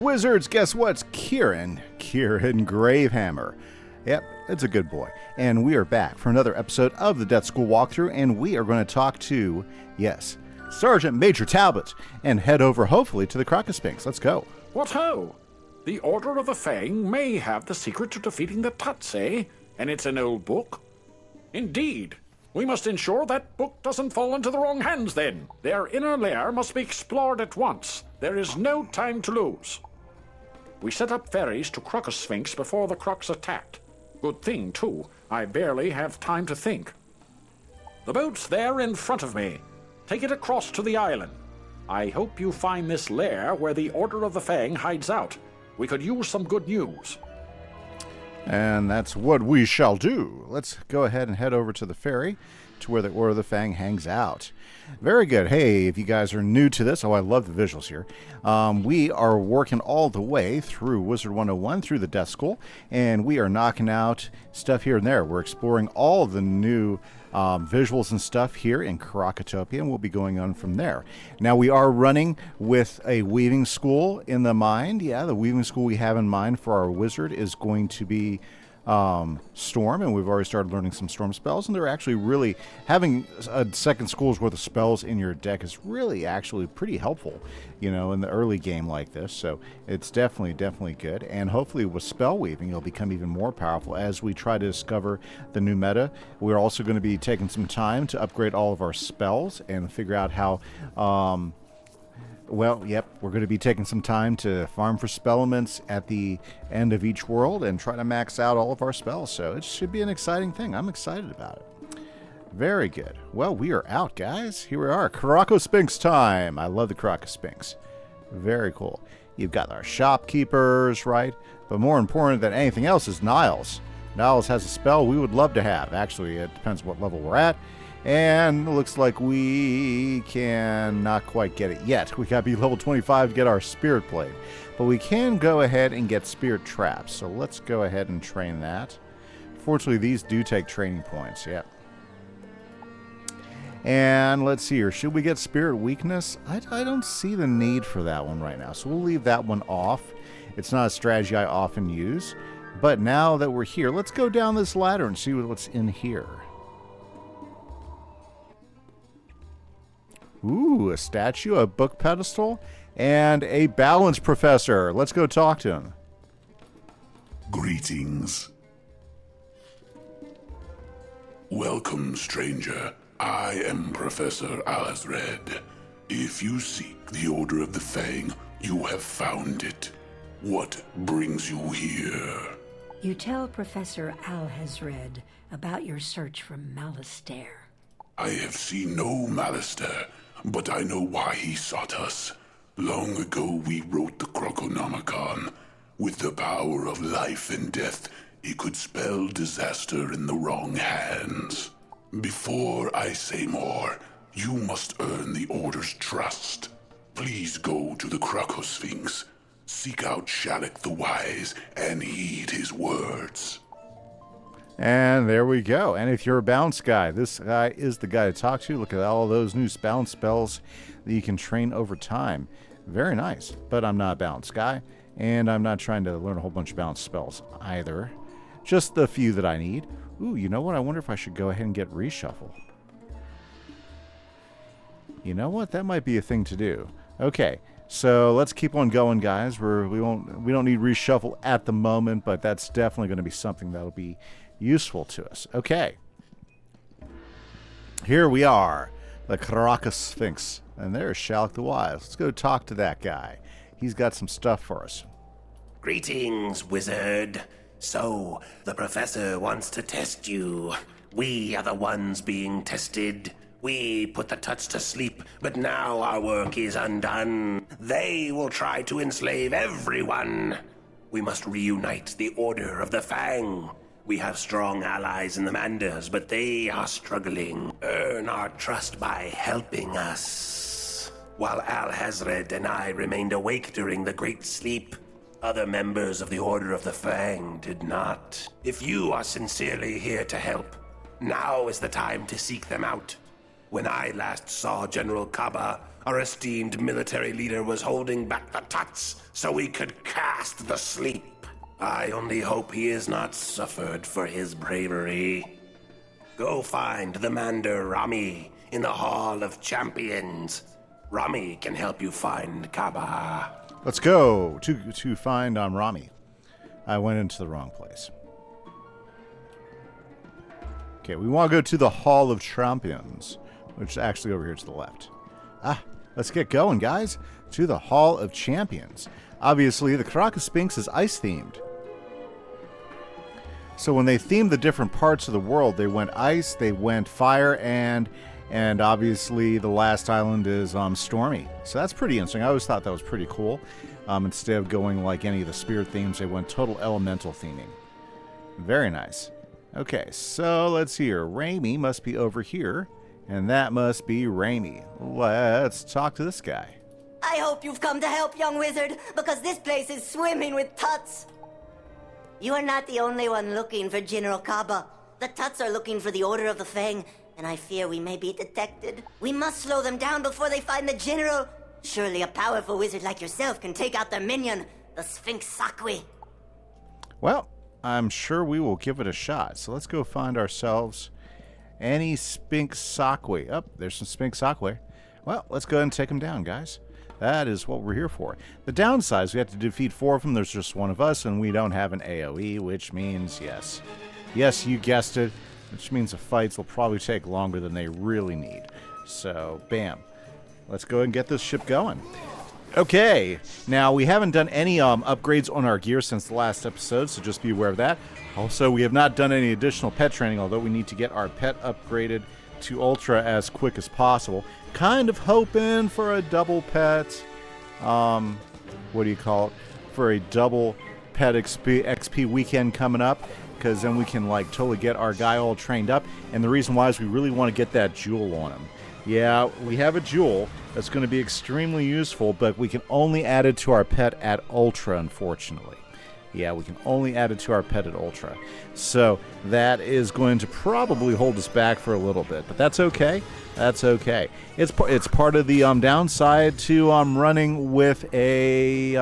Wizards, guess what's Kieran Gravehammer. Yep, it's a good boy. And we are back for another episode of the Death School walkthrough, and we are going to talk to, yes, Sergeant Major Talbot, and head over, hopefully, to the Crocus-Sphinx. Let's go. What ho! The Order of the Fang may have the secret to defeating the Tuts, eh? And it's an old book? Indeed. We must ensure that book doesn't fall into the wrong hands, then. Their inner lair must be explored at once. There is no time to lose. We set up ferries to Crocus-Sphinx before the Crocs attacked. Good thing, too. I barely have time to think. The boat's there in front of me. Take it across to the island. I hope you find this lair where the Order of the Fang hides out. We could use some good news. And that's what we shall do. Let's go ahead and head over to the ferry to where the Order of the Fang hangs out. Very good. Hey, if you guys are new to this, I love the visuals here. We are working all the way through Wizard101, through the Death School, and we are knocking out stuff here and there. We're exploring all of the new visuals and stuff here in Krakatopia, and we'll be going on from there. Now, we are running with a weaving school in the mind. Yeah, the weaving school we have in mind for our wizard is going to be Storm, and we've already started learning some Storm spells, and they're actually really having a second school's worth of spells in your deck is really actually pretty helpful, you know, in the early game like this. So it's definitely good, and hopefully with spell weaving it'll become even more powerful as we try to discover the new meta. We're also going to be taking some time to upgrade all of our spells and figure out how well, yep, we're going to be taking some time to farm for spell elements at the end of each world and try to max out all of our spells. So it should be an exciting thing. I'm excited about it. Very good. Well, we are out, guys. Here we are. Crocus-Sphinx time. I love the Crocus-Sphinx. Very cool. You've got our shopkeepers, right? But more important than anything else is Niles. Niles has a spell we would love to have. Actually, it depends what level we're at. And it looks like we can not quite get it yet. We gotta be level 25 to get our Spirit Blade. But we can go ahead and get Spirit Traps. So let's go ahead and train that. Fortunately, these do take training points. Yep. And let's see here. Should we get Spirit Weakness? I don't see the need for that one right now. So we'll leave that one off. It's not a strategy I often use. But now that we're here, let's go down this ladder and see what's in here. Ooh, a statue, a book pedestal, and a balance professor. Let's go talk to him. Greetings. Welcome, stranger. I am Professor Alhazred. If you seek the Order of the Fang, you have found it. What brings you here? You tell Professor Alhazred about your search for Malistaire. I have seen no Malistaire, but I know why he sought us. Long ago we wrote the Croconomicon. With the power of life and death, he could spell disaster in the wrong hands. Before I say more, you must earn the Order's trust. Please go to the Crocus-Sphinx. Seek out Shalak the Wise and heed his words. And there we go. And if you're a bounce guy, this guy is the guy to talk to. Look at all those new bounce spells that you can train over time. Very nice. But I'm not a bounce guy, and I'm not trying to learn a whole bunch of bounce spells either. Just the few that I need. Ooh, you know what? I wonder if I should go ahead and get reshuffle. You know what? That might be a thing to do. Okay, so let's keep on going, guys. We don't need reshuffle at the moment, but that's definitely going to be something that'll be useful to us. Okay. Here we are, the Crocus-Sphinx. And there's Shalak the Wise. Let's go talk to that guy. He's got some stuff for us. Greetings, wizard. So, the professor wants to test you. We are the ones being tested. We put the Tuts to sleep, but now our work is undone. They will try to enslave everyone. We must reunite the Order of the Fang. We have strong allies in the Manders, but they are struggling. Earn our trust by helping us. While Alhazred and I remained awake during the Great Sleep, other members of the Order of the Fang did not. If you are sincerely here to help, now is the time to seek them out. When I last saw General Khaba, Our esteemed military leader was holding back the tuts so we could cast the sleep. I only hope he has not suffered for his bravery. Go find the Mander Rami in the Hall of Champions. Rami can help you find Khaba. Let's go to find Rami. I went into the wrong place. Okay, we want to go to the Hall of Champions, which is actually over here to the left. Let's get going, guys. To the Hall of Champions. Obviously, the Caracas Sphinx is ice-themed. So when they themed the different parts of the world, they went ice, they went fire, and obviously the last island is stormy. So that's pretty interesting. I always thought that was pretty cool. Instead of going like any of the spirit themes, they went total elemental theming. Very nice. Okay, so let's see here. Raimi must be over here, and that must be Raimi. Let's talk to this guy. I hope you've come to help, young wizard, because this place is swimming with tuts. You are not the only one looking for General Khaba. The tuts are looking for the Order of the Fang, and I fear we may be detected. We must slow them down before they find the General. Surely a powerful wizard like yourself can take out their minion, the Sphinx Sakwe. Well, I'm sure we will give it a shot. So let's go find ourselves any Sphinx Sakwe. Oh, there's some Sphinx Sakwe. Well, let's go ahead and take them down, guys. That is what we're here for. The downside is we have to defeat 4 of them. There's just 1 of us, and we don't have an AoE, which means, yes, you guessed it, which means the fights will probably take longer than they really need. So, bam. Let's go and get this ship going. Okay, now we haven't done any upgrades on our gear since the last episode, so just be aware of that. Also, we have not done any additional pet training, although we need to get our pet upgraded to Ultra as quick as possible. Kind of hoping for a double pet, what do you call it? For a double pet XP weekend coming up, because then we can like totally get our guy all trained up. And the reason why is we really want to get that jewel on him. Yeah, we have a jewel that's going to be extremely useful, but we can only add it to our pet at Ultra, unfortunately. Yeah, we can only add it to our pet at Ultra. So that is going to probably hold us back for a little bit, but that's okay. That's okay. It's part of the downside to running with a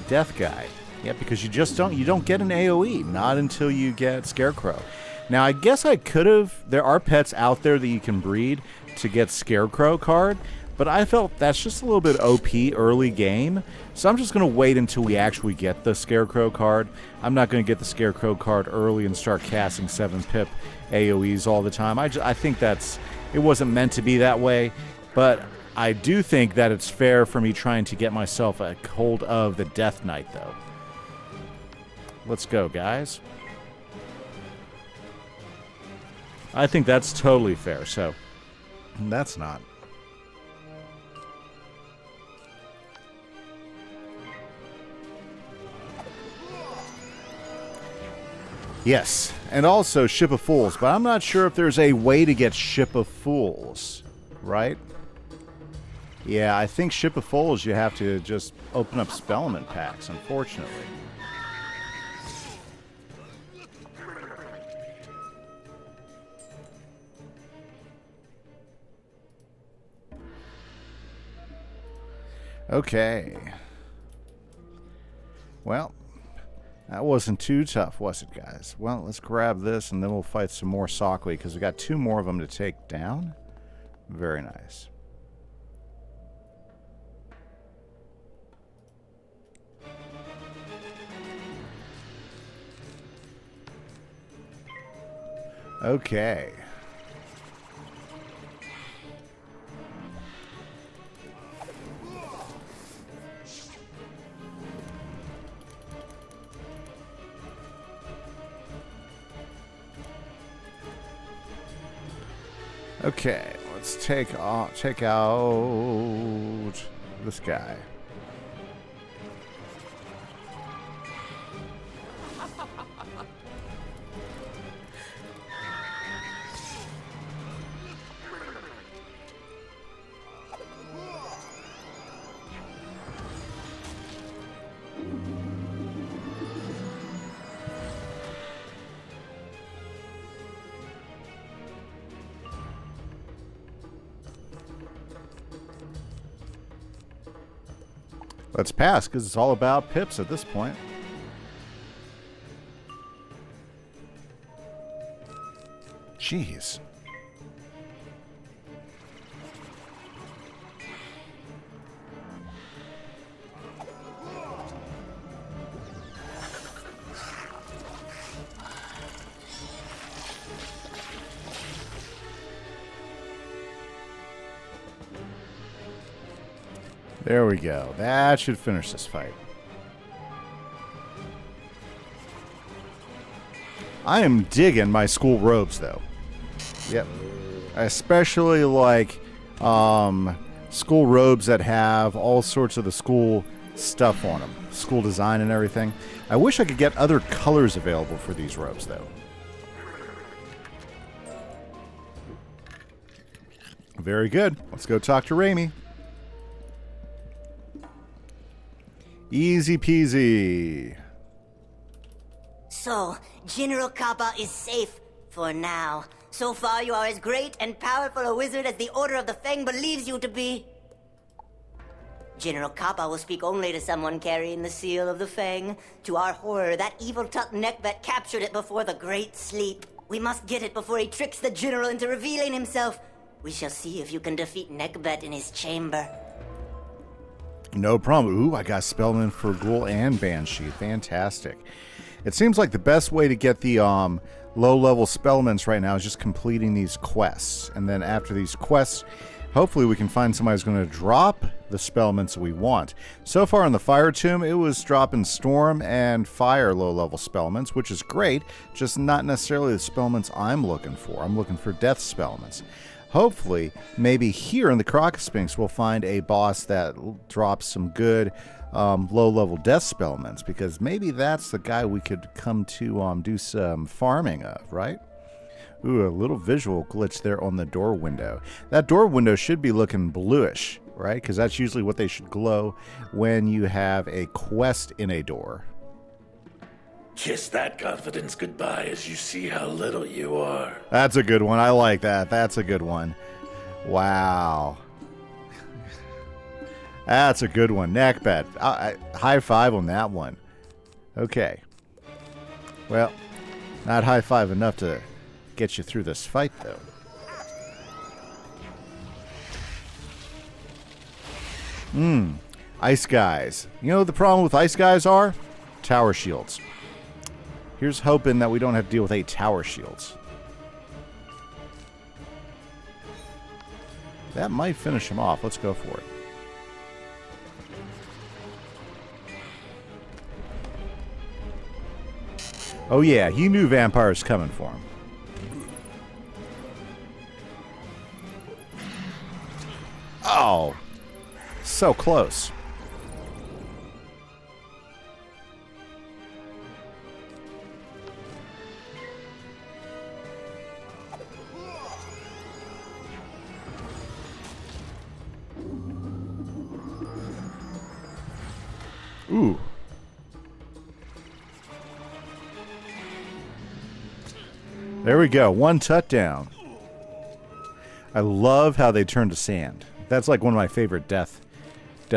death guy. Yeah, because you don't get an AoE, not until you get Scarecrow. Now I guess I could have. There are pets out there that you can breed to get Scarecrow card. But I felt that's just a little bit OP early game, so I'm just going to wait until we actually get the Scarecrow card. I'm not going to get the Scarecrow card early and start casting 7-pip AoEs all the time. I think it wasn't meant to be that way, but I do think that it's fair for me trying to get myself a hold of the Death Knight, though. Let's go, guys. I think that's totally fair, so that's not. Yes, and also Ship of Fools, but I'm not sure if there's a way to get Ship of Fools, right? Yeah, I think Ship of Fools you have to just open up Spellman packs, unfortunately. Okay. Well, that wasn't too tough, was it, guys? Well, let's grab this, and then we'll fight some more Sakwe, because we got 2 more of them to take down. Very nice. Okay. Okay, let's take out this guy. Let's pass, because it's all about pips at this point. Jeez. There we go. That should finish this fight. I am digging my school robes, though. Yep. I especially like school robes that have all sorts of the school stuff on them. School design and everything. I wish I could get other colors available for these robes, though. Very good. Let's go talk to Raimi. Easy peasy. So, General Khaba is safe for now. So far, you are as great and powerful a wizard as the Order of the Fang believes you to be. General Khaba will speak only to someone carrying the seal of the Fang. To our horror, that evil Tut Neckbet captured it before the Great Sleep. We must get it before he tricks the General into revealing himself. We shall see if you can defeat Neckbet in his chamber. No problem. Ooh, I got Spellman for Ghoul and Banshee. Fantastic. It seems like the best way to get the low-level Spellmans right now is just completing these quests. And then after these quests, hopefully we can find somebody who's going to drop the Spellmans we want. So far in the Fire Tomb, it was dropping Storm and Fire low-level Spellmans, which is great, just not necessarily the Spellmans I'm looking for. I'm looking for Death Spellmans. Hopefully, maybe here in the Crocosphinx, we'll find a boss that drops some good low-level Death Spellmans, because maybe that's the guy we could come to do some farming of, right? Ooh, a little visual glitch there on the door window. That door window should be looking bluish, right? Because that's usually what they should glow when you have a quest in a door. Kiss that confidence goodbye as you see how little you are. That's a good one. I like that. That's a good one. Wow. That's a good one. Neckbet. High five on that one. Okay. Well, not high five enough to get you through this fight, though. Ice guys. You know what the problem with ice guys are? Tower shields. Here's hoping that we don't have to deal with 8 tower shields. That might finish him off. Let's go for it. Oh yeah, he knew vampires coming for him. Oh, so close. Ooh. There we go. 1 tut down. I love how they turn to sand. That's like one of my favorite death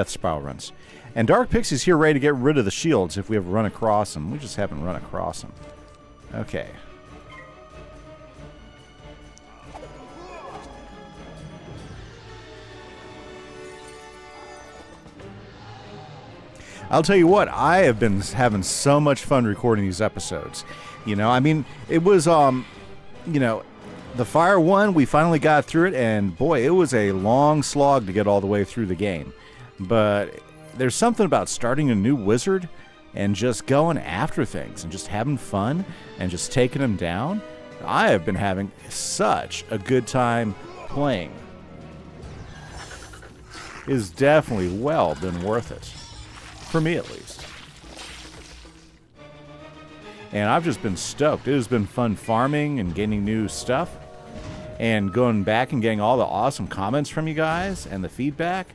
spiral runs. And Dark Pixie's here ready to get rid of the shields if we ever run across them. We just haven't run across them. Okay. I'll tell you what, I have been having so much fun recording these episodes. You know, I mean, it was, you know, the Fire one, we finally got through it, and boy, it was a long slog to get all the way through the game. But there's something about starting a new wizard and just going after things and just having fun and just taking them down. I have been having such a good time playing. It's definitely well been worth it. For me, at least. And I've just been stoked. It has been fun farming and gaining new stuff. And going back and getting all the awesome comments from you guys and the feedback.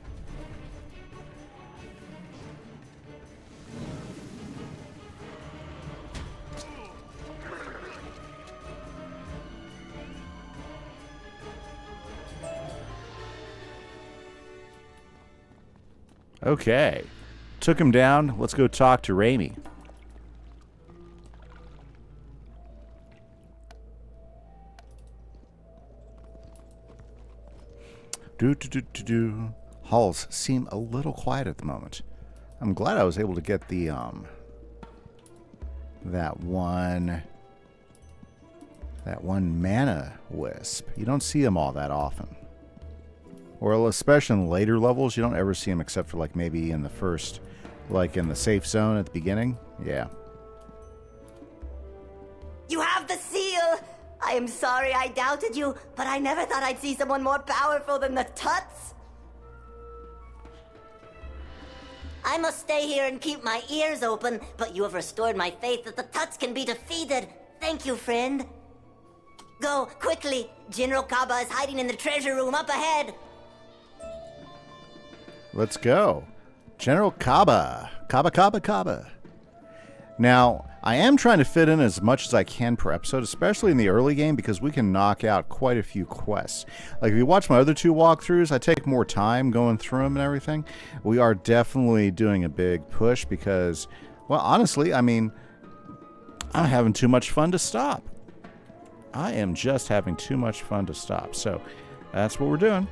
Okay. took him down. Let's go talk to Raimi. Halls seem a little quiet at the moment. I'm glad I was able to get the that one mana wisp. You don't see them all that often. Or especially in later levels, you don't ever see them except for like maybe in the first, like in the safe zone at the beginning. Yeah. You have the seal! I am sorry I doubted you, but I never thought I'd see someone more powerful than the Tuts. I must stay here and keep my ears open, but you have restored my faith that the Tuts can be defeated. Thank you, friend. Go, quickly. General Khaba is hiding in the treasure room up ahead. Let's go. General Khaba. Khaba. Now, I am trying to fit in as much as I can per episode, especially in the early game, because we can knock out quite a few quests. Like, if you watch my other two walkthroughs, I take more time going through them and everything. We are definitely doing a big push because, well, honestly, I mean, I'm having too much fun to stop. I am just having too much fun to stop. So, that's what we're doing.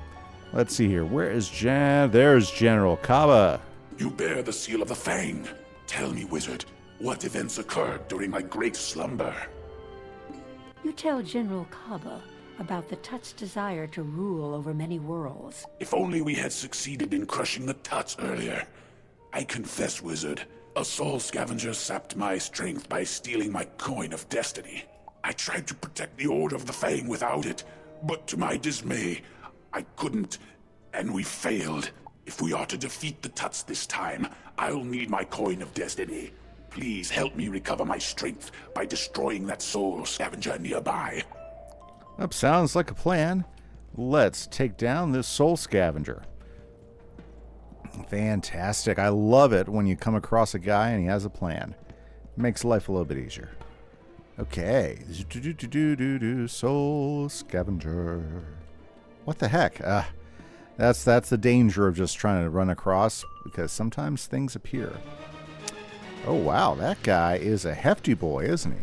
Let's see here. Where is There's General Khaba. You bear the seal of the Fang. Tell me, wizard, what events occurred during my great slumber? You tell General Khaba about the Tut's desire to rule over many worlds. If only we had succeeded in crushing the Tuts earlier. I confess, wizard, a soul scavenger sapped my strength by stealing my coin of destiny. I tried to protect the Order of the Fang without it, but to my dismay, I couldn't, and we failed. If we are to defeat the Tuts this time, I'll need my coin of destiny. Please help me recover my strength by destroying that soul scavenger nearby. That sounds like a plan. Let's take down this soul scavenger. Fantastic. I love it when you come across a guy and he has a plan. Makes life a little bit easier. Okay. Soul scavenger. What the heck? That's the danger of just trying to run across, because sometimes things appear. Oh, wow. That guy is a hefty boy, isn't he?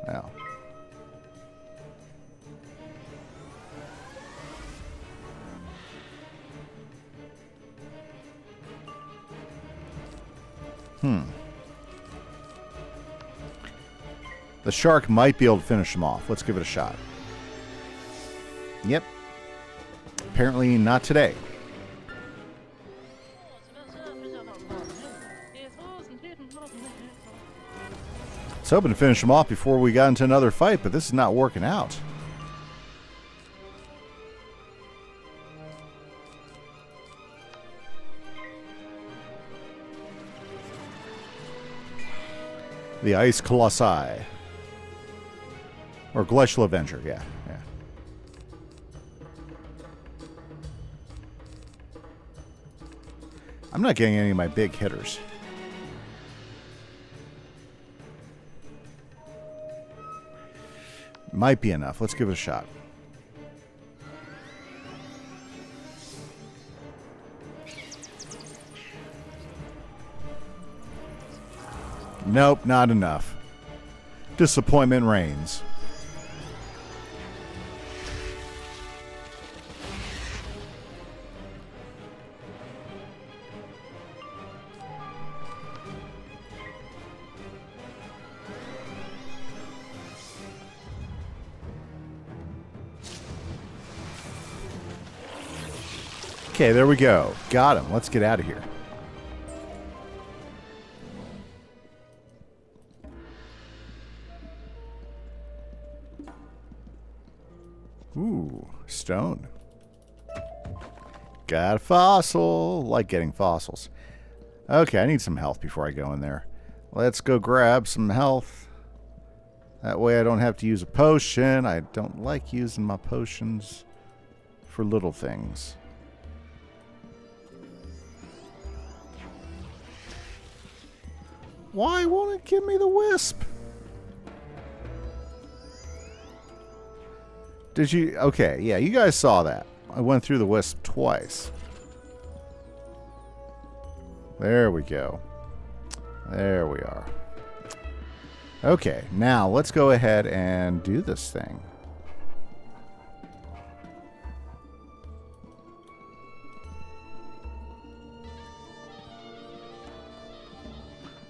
Wow. The shark might be able to finish him off. Let's give it a shot. Yep. Apparently not today. I was hoping to finish him off before we got into another fight, but this is not working out. The Ice Colossi. Or Glacial Avenger, yeah. I'm not getting any of my big hitters. Might be enough. Let's give it a shot. Nope, not enough. Disappointment reigns. Okay, there we go. Got him. Let's get out of here. Ooh, stone. Got a fossil. Like getting fossils. Okay, I need some health before I go in there. Let's go grab some health. That way I don't have to use a potion. I don't like using my potions for little things. Why won't it give me the wisp? Did you? Okay, yeah, you guys saw that. I went through the wisp twice. There we go. There we are. Okay, now let's go ahead and do this thing.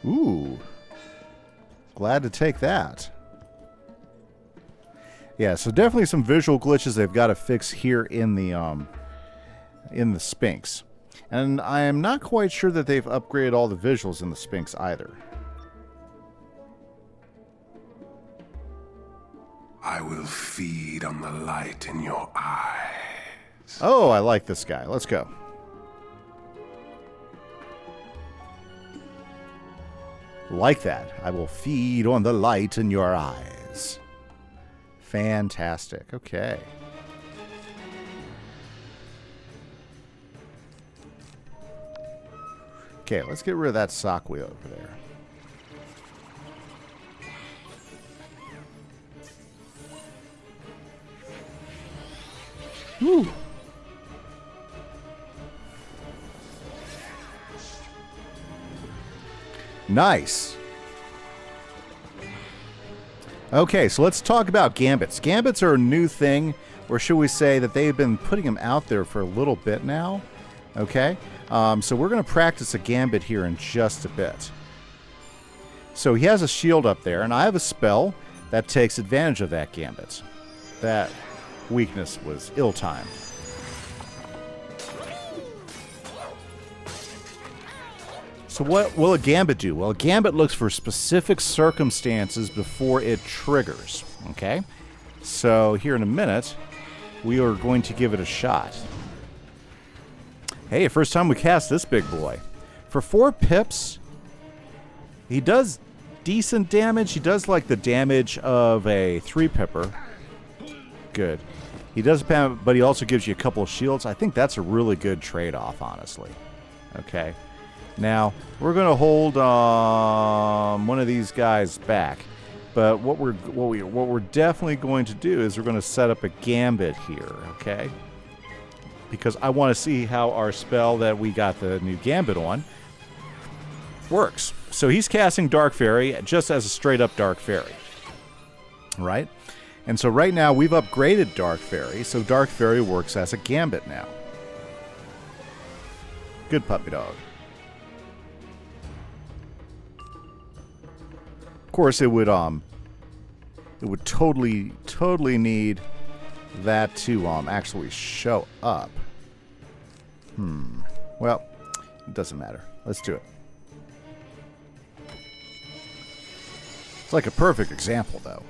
Ooh. Glad to take that. Yeah, so definitely some visual glitches they've got to fix here in the Sphinx. And I am not quite sure that they've upgraded all the visuals in the Sphinx either. I will feed on the light in your eyes. Oh, I like this guy. Let's go. Like that. I will feed on the light in your eyes. Fantastic. Okay. Okay, let's get rid of that sock wheel over there. Whew. Nice. Okay, so let's talk about gambits. Gambits are a new thing, or should we say that they've been putting them out there for a little bit now. Okay, so we're going to practice a gambit here in just a bit. So he has a shield up there, and I have a spell that takes advantage of that gambit. That weakness was ill-timed. So what will a gambit do? Well, a gambit looks for specific circumstances before it triggers. Okay? So here in a minute, we are going to give it a shot. Hey, first time we cast this big boy. For 4 pips, he does decent damage. He does like the damage of a 3-pipper. Good. He does, but he also gives you a couple of shields. I think that's a really good trade-off, honestly. Okay. Now, we're going to hold one of these guys back. But what we're definitely going to do is we're going to set up a gambit here, okay? Because I want to see how our spell that we got the new gambit on works. So he's casting Dark Fairy just as a straight-up Dark Fairy. Right? And so right now we've upgraded Dark Fairy, so Dark Fairy works as a gambit now. Good puppy dog. Of course, it would totally need that to actually show up. Well, it doesn't matter. Let's do it. It's like a perfect example, though.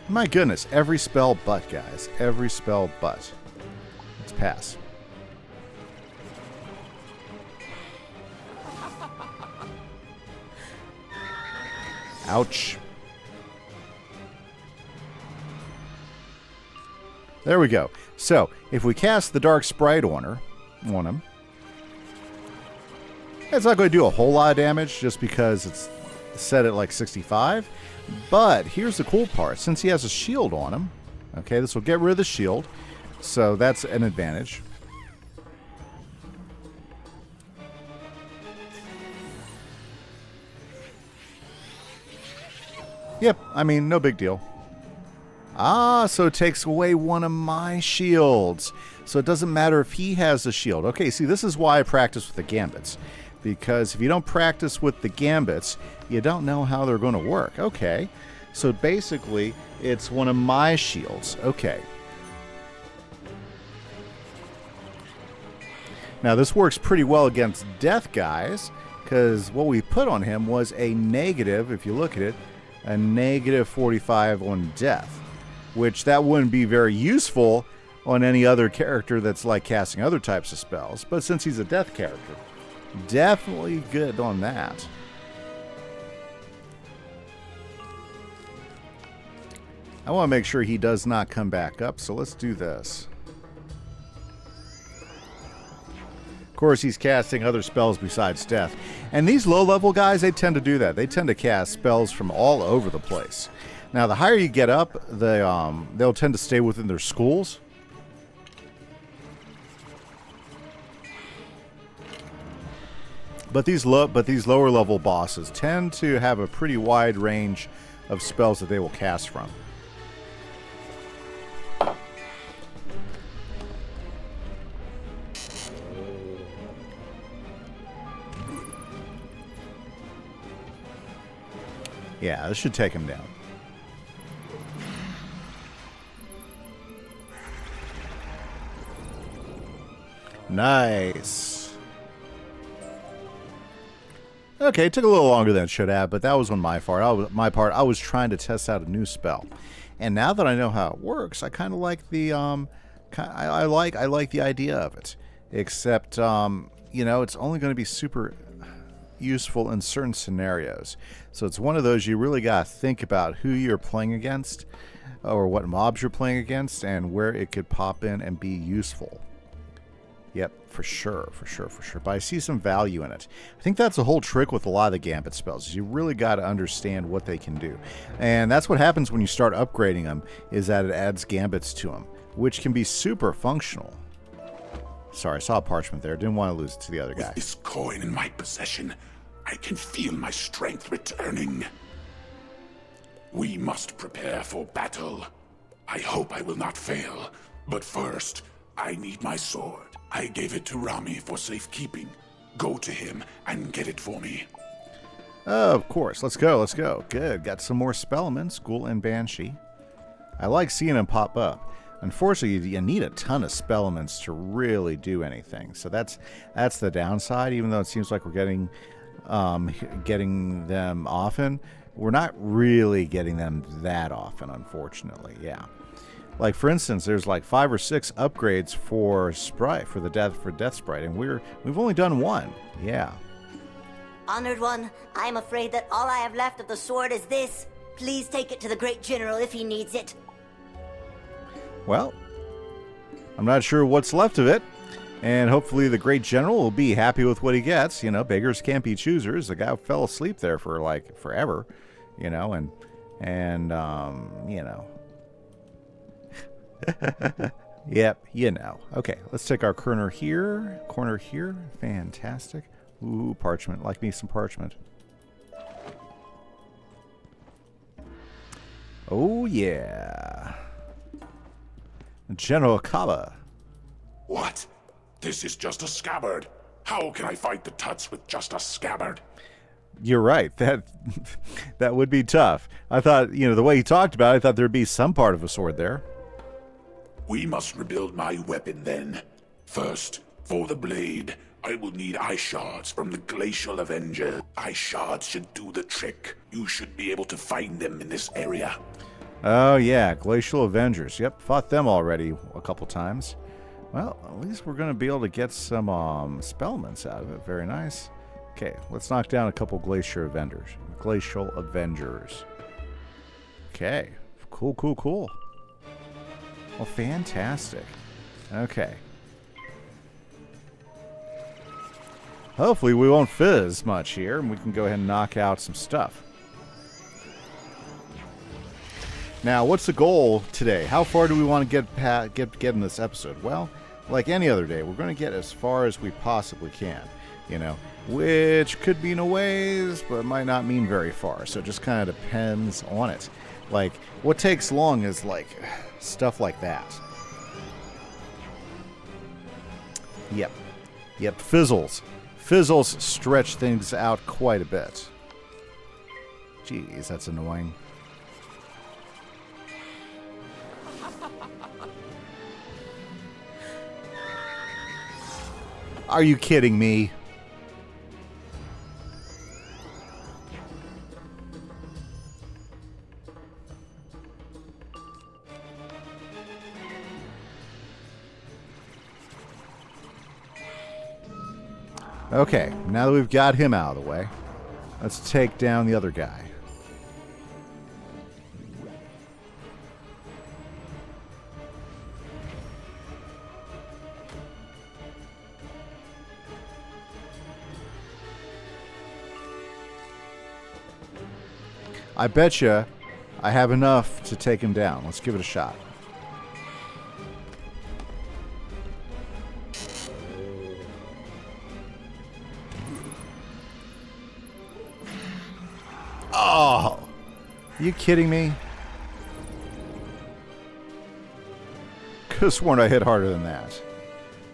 My goodness, every spell but, guys. Every spell but. Let's pass. Ouch. There we go. So, if we cast the Dark Sprite on him, it's not going to do a whole lot of damage just because it's set at like 65. But here's the cool part. Since he has a shield on him, okay, this will get rid of the shield. So that's an advantage. Yep, I mean, no big deal. Ah, so it takes away one of my shields. So it doesn't matter if he has a shield. Okay, see, this is why I practice with the gambits. Because if you don't practice with the gambits, you don't know how they're going to work. Okay, so basically, it's one of my shields. Okay. Now, this works pretty well against death guys, because what we put on him was a negative, if you look at it, a negative 45 on death, which that wouldn't be very useful on any other character that's like casting other types of spells. But since he's a death character, definitely good on that. I want to make sure he does not come back up, so let's do this. Of course, he's casting other spells besides death. And these low-level guys, they tend to do that. They tend to cast spells from all over the place. Now, the higher you get up, they'll tend to stay within their schools. But these lower level bosses tend to have a pretty wide range of spells that they will cast from. Yeah, this should take him down. Nice. Okay, it took a little longer than it should have, but that was on my part. I was trying to test out a new spell, and now that I know how it works, I kind of like the I like the idea of it. Except, you know, it's only going to be super useful in certain scenarios. So it's one of those you really got to think about who you're playing against, or what mobs you're playing against, and where it could pop in and be useful. Yep, for sure. But I see some value in it. I think that's the whole trick with a lot of the Gambit spells. Is you really got to understand what they can do. And that's what happens when you start upgrading them, is that it adds Gambits to them, which can be super functional. Sorry, I saw a parchment there. Didn't want to lose it to the other guy. With this coin in my possession, I can feel my strength returning. We must prepare for battle. I hope I will not fail. But first, I need my sword. I gave it to Rami for safekeeping. Go to him and get it for me. Of course. Let's go. Good. Got some more Spellmen, School and Banshee. I like seeing them pop up. Unfortunately, you need a ton of Spellments to really do anything. So that's the downside. Even though it seems like we're getting them often, we're not really getting them that often, unfortunately. Yeah. Like, for instance, there's like 5 or 6 upgrades for Sprite, for Death Sprite, and we've only done 1. Yeah. Honored one, I'm afraid that all I have left of the sword is this. Please take it to the Great General if he needs it. Well, I'm not sure what's left of it, and hopefully the Great General will be happy with what he gets. You know, beggars can't be choosers. The guy fell asleep there for like forever, you know, and you know. Yep, you know. Okay, let's take our corner here. Fantastic. Ooh, parchment. Like me some parchment. Oh, yeah. General Khaba. What? This is just a scabbard. How can I fight the Tuts with just a scabbard? You're right. That would be tough. I thought, you know, the way he talked about it, I thought there'd be some part of a sword there. We must rebuild my weapon then. First, for the blade, I will need eye shards from the Glacial Avenger. Eye shards should do the trick. You should be able to find them in this area. Oh, yeah, Glacial Avengers. Yep, fought them already a couple times. Well, at least we're going to be able to get some Spellments out of it. Very nice. Okay, let's knock down a couple Glacial Avengers. Okay, cool. Well, fantastic. Okay. Hopefully we won't fizz much here, and we can go ahead and knock out some stuff. Now, what's the goal today? How far do we want to get in this episode? Well, like any other day, we're going to get as far as we possibly can, you know, which could be in a ways, but might not mean very far. So it just kind of depends on it. Like, what takes long is, like, stuff like that. Yep, fizzles. Fizzles stretch things out quite a bit. Jeez, that's annoying. Are you kidding me? Okay, now that we've got him out of the way, let's take down the other guy. I bet you I have enough to take him down. Let's give it a shot. Oh, are you kidding me? Could have sworn I hit harder than that.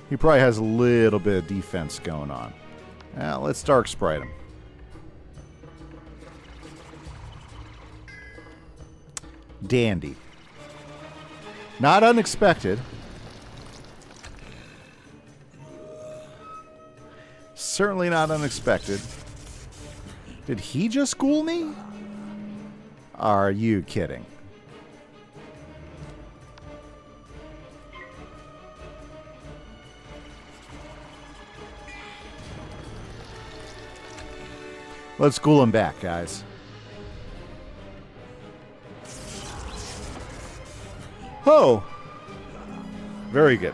He probably has a little bit of defense going on. Now, let's Dark Sprite him. Dandy. Not unexpected. Certainly not unexpected. Did he just school me? Are you kidding? Let's school him back, guys. Oh! Very good.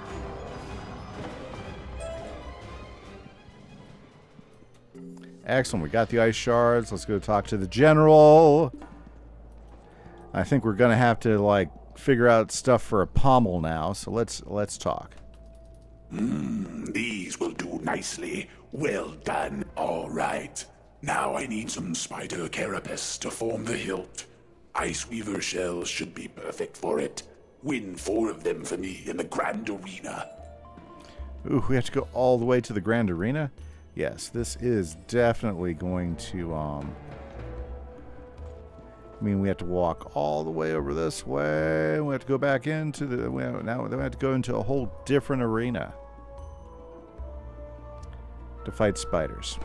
Excellent. We got the ice shards. Let's go talk to the general. I think we're going to have to, like, figure out stuff for a pommel now. So let's talk. These will do nicely. Well done. All right. Now I need some spider carapace to form the hilt. Ice Weaver shells should be perfect for it. Win 4 of them for me in the Grand Arena. Ooh, we have to go all the way to the Grand Arena? Yes, this is definitely going to, I mean, we have to walk all the way over this way. We have to go back into the, now we have to go into a whole different arena to fight spiders.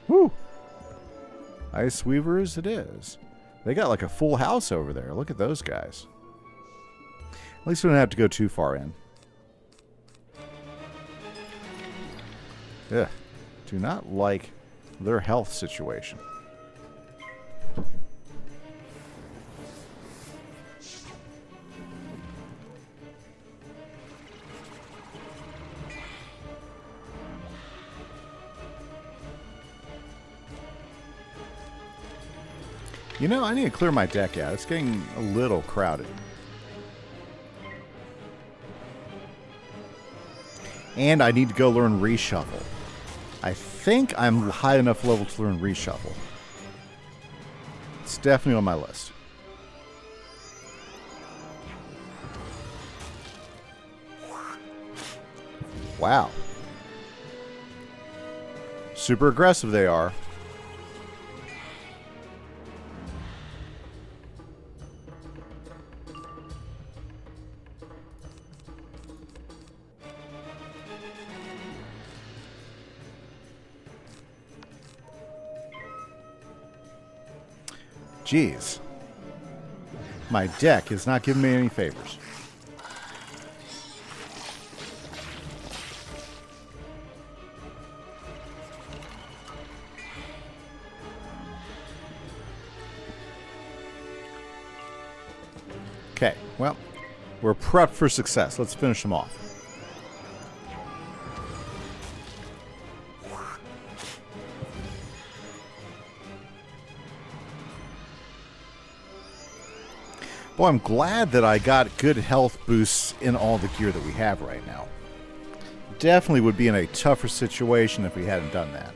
Woo! Ice Weavers it is. They got like a full house over there. Look at those guys. At least we don't have to go too far in. Ugh. Do not like their health situation. You know, I need to clear my deck out. It's getting a little crowded. And I need to go learn Reshuffle. I think I'm high enough level to learn Reshuffle. It's definitely on my list. Wow. Super aggressive they are. Jeez. My deck is not giving me any favors. Okay, well, we're prepped for success. Let's finish them off. Boy, I'm glad that I got good health boosts in all the gear that we have right now. Definitely would be in a tougher situation if we hadn't done that.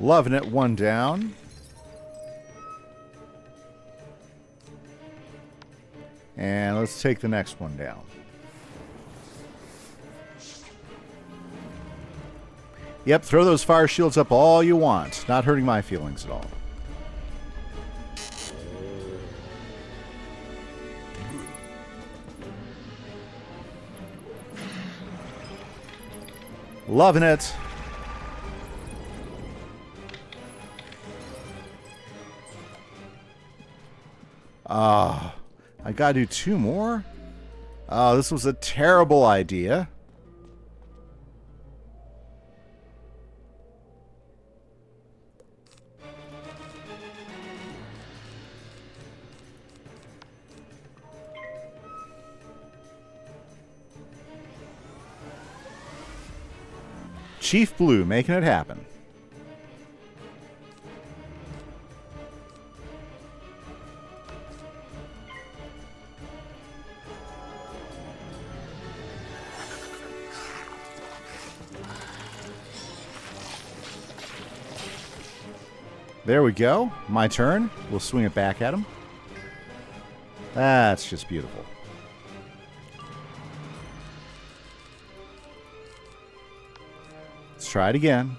Loving it. One down. And let's take the next one down. Yep, throw those fire shields up all you want. Not hurting my feelings at all. Loving it. I gotta do 2 more? Oh, this was a terrible idea. Chief Blue making it happen. There we go. My turn. We'll swing it back at him. That's just beautiful. Let's try it again.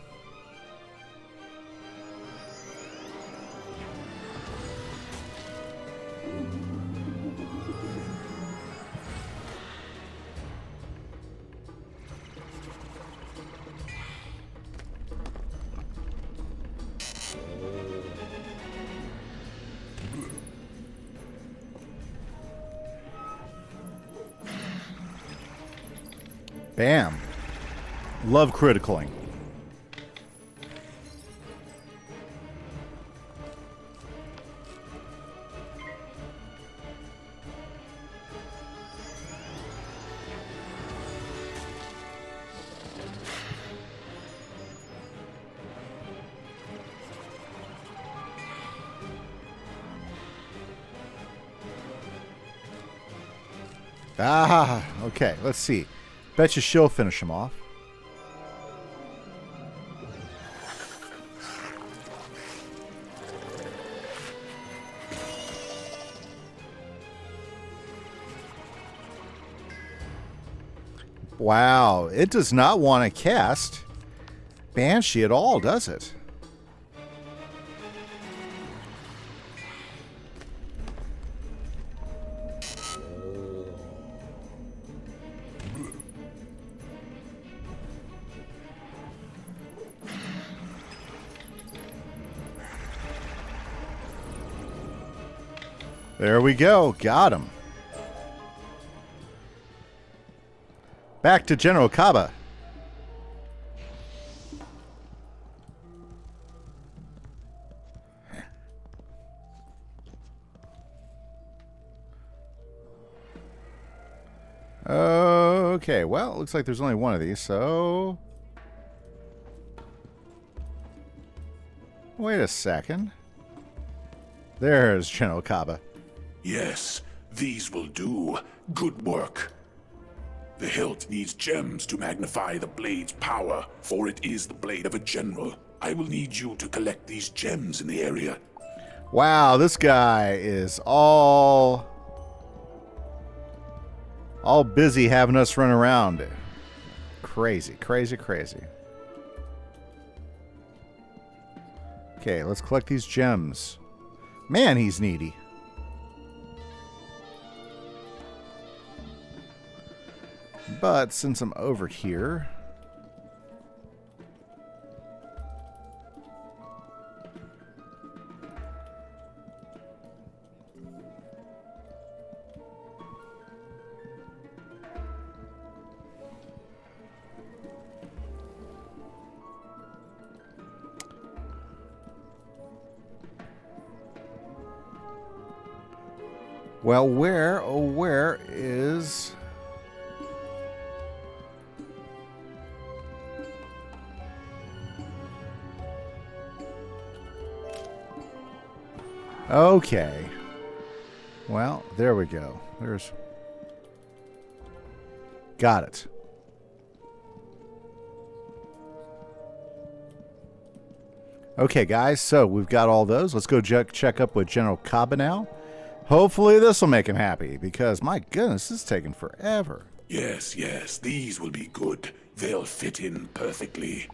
Bam. Love criticaling. Ah, okay, let's see. Bet you she'll finish him off. Wow, it does not want to cast Banshee at all, does it? There we go. Got him. Back to General Khaba. Okay, well, it looks like there's only one of these, so... Wait a second. There's General Khaba. Yes, these will do. Good work. The hilt needs gems to magnify the blade's power, for it is the blade of a general. I will need you to collect these gems in the area. Wow, this guy is all busy having us run around. Crazy, crazy, crazy. Okay, let's collect these gems. Man, he's needy. But since I'm over here... Well, where is... Okay. Well, there we go. There's... Got it. Okay, guys, so we've got all those. Let's go check up with General Khaba now. Hopefully this will make him happy, because, my goodness, this is taking forever. Yes, yes, these will be good. They'll fit in perfectly.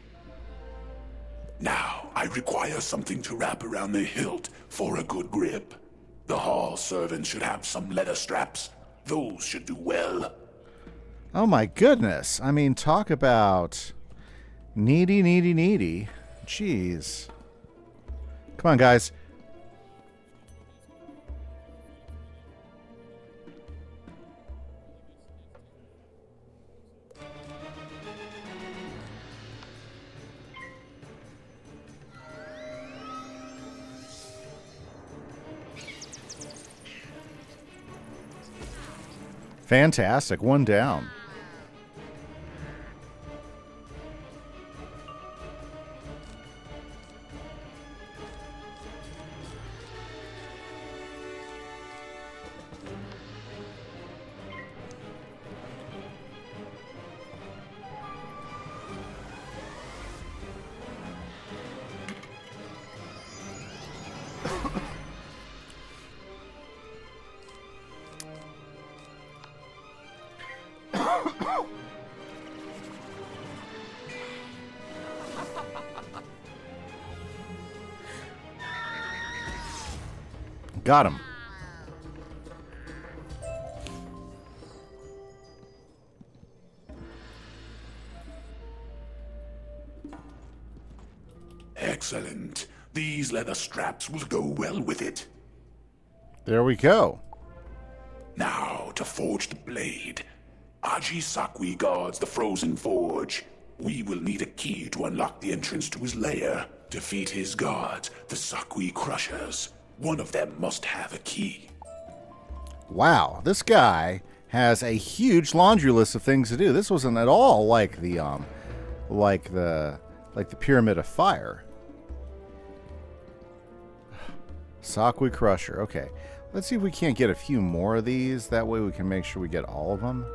Now, I require something to wrap around the hilt for a good grip. The hall servant should have some leather straps. Those should do well. Oh, my goodness. I mean, talk about needy, needy, needy. Jeez. Come on, guys. Fantastic. One down. Got him. Excellent. These leather straps will go well with it. There we go. Now, to forge the blade. Aji Sakwi guards the frozen forge. We will need a key to unlock the entrance to his lair. Defeat his guards, the Sakwi Crushers. One of them must have a key. Wow, this guy has a huge laundry list of things to do. This wasn't at all like the Pyramid of Fire. Sakwi Crusher. Okay. Let's see if we can't get a few more of these. That way we can make sure we get all of them.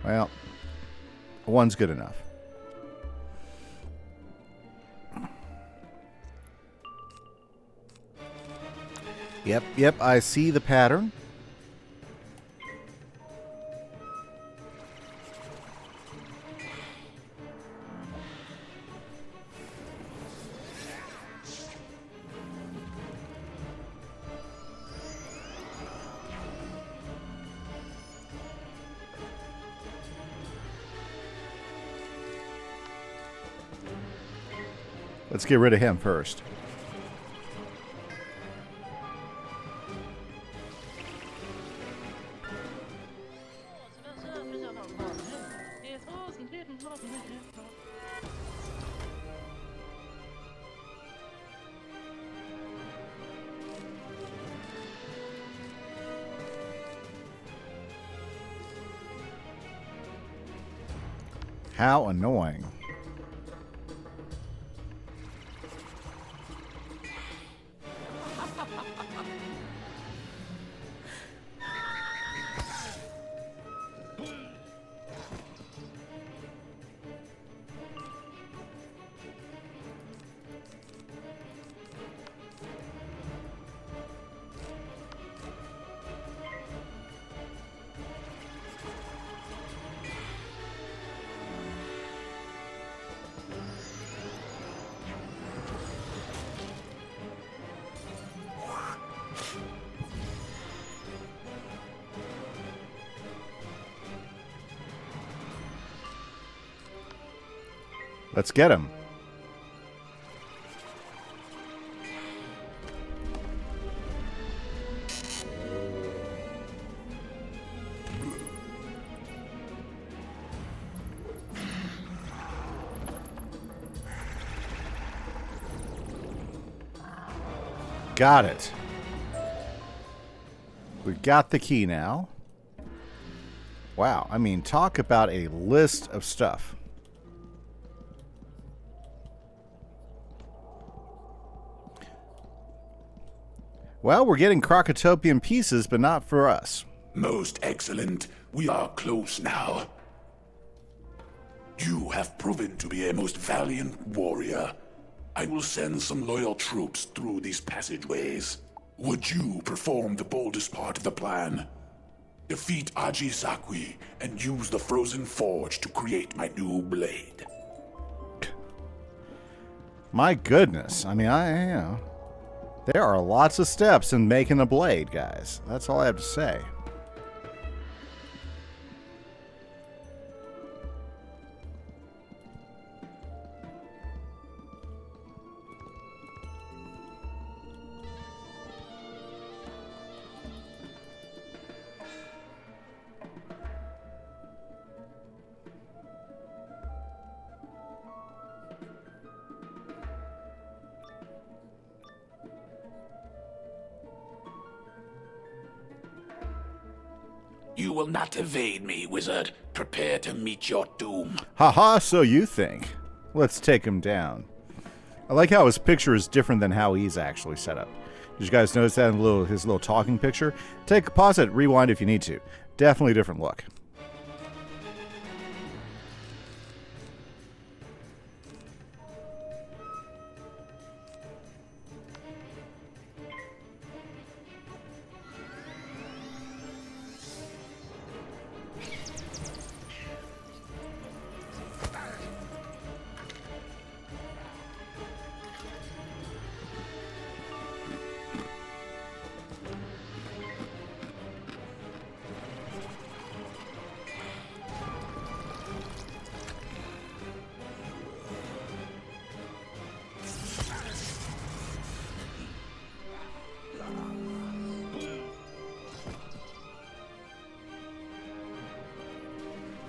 Well, one's good enough. Yep, I see the pattern. Let's get rid of him first. How annoying. Let's get him. Got it. We've got the key now. Wow, I mean, talk about a list of stuff. Well, we're getting Crocotopian pieces, but not for us. Most excellent. We are close now. You have proven to be a most valiant warrior. I will send some loyal troops through these passageways. Would you perform the boldest part of the plan? Defeat Aji Sakwi and use the frozen forge to create my new blade. My goodness. I mean, there are lots of steps in making a blade, guys. That's all I have to say. You will not evade me, wizard. Prepare to meet your doom. Haha, so you think. Let's take him down. I like how his picture is different than how he's actually set up. Did you guys notice that in his little talking picture? Pause it, rewind if you need to. Definitely a different look.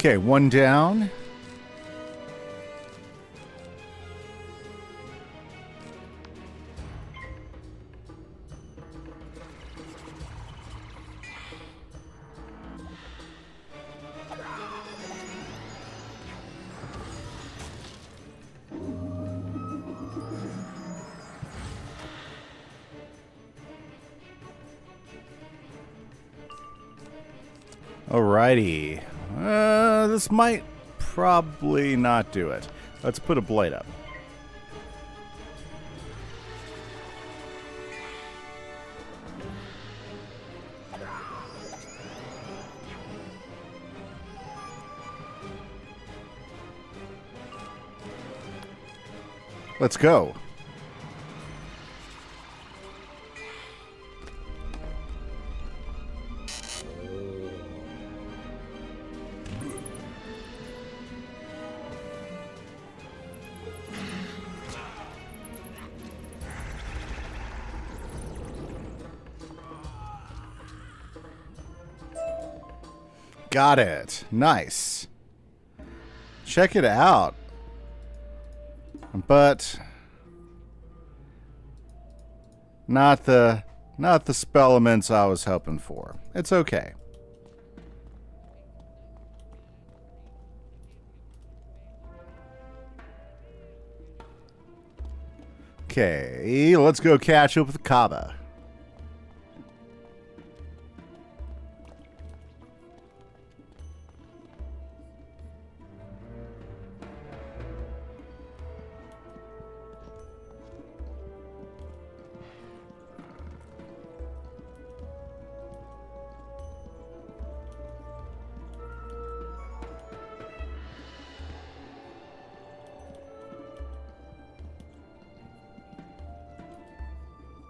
Okay, one down. Alrighty. This might probably not do it. Let's put a blade up. Let's go. Got it. Nice. Check it out. But not the spell elements I was hoping for. It's okay. Okay, let's go catch up with Khaba.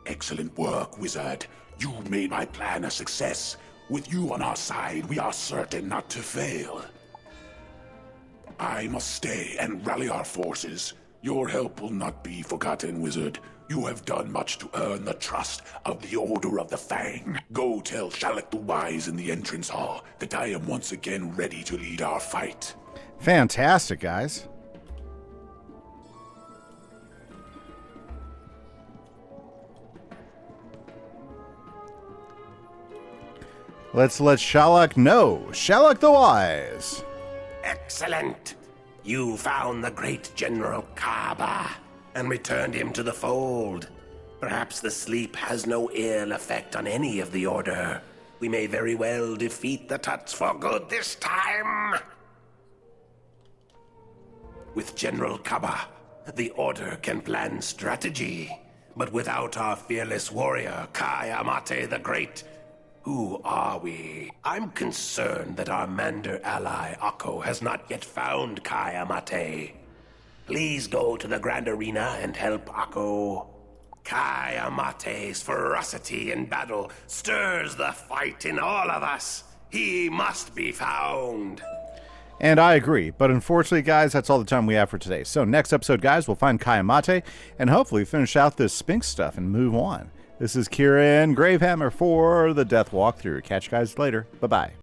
Excellent work, Wizard. You made my plan a success. With you on our side, we are certain not to fail. I must stay and rally our forces. Your help will not be forgotten, Wizard. You have done much to earn the trust of the Order of the Fang. Go tell Shalak the Wise in the entrance hall that I am once again ready to lead our fight. Fantastic, guys. Let's let Shalak know. Shalak the Wise. Excellent. You found the great General Khaba and returned him to the fold. Perhaps the sleep has no ill effect on any of the Order. We may very well defeat the Tuts for good this time. With General Khaba, the Order can plan strategy. But without our fearless warrior, Kimise the Great, who are we? I'm concerned that our Mander ally, Akko, has not yet found Kimise. Please go to the Grand Arena and help Akko. Kimise's ferocity in battle stirs the fight in all of us. He must be found. And I agree, but unfortunately, guys, that's all the time we have for today. So next episode, guys, we'll find Kimise and hopefully finish out this Sphinx stuff and move on. This is Kieran Gravehammer for the Death Walkthrough. Catch you guys later. Bye-bye.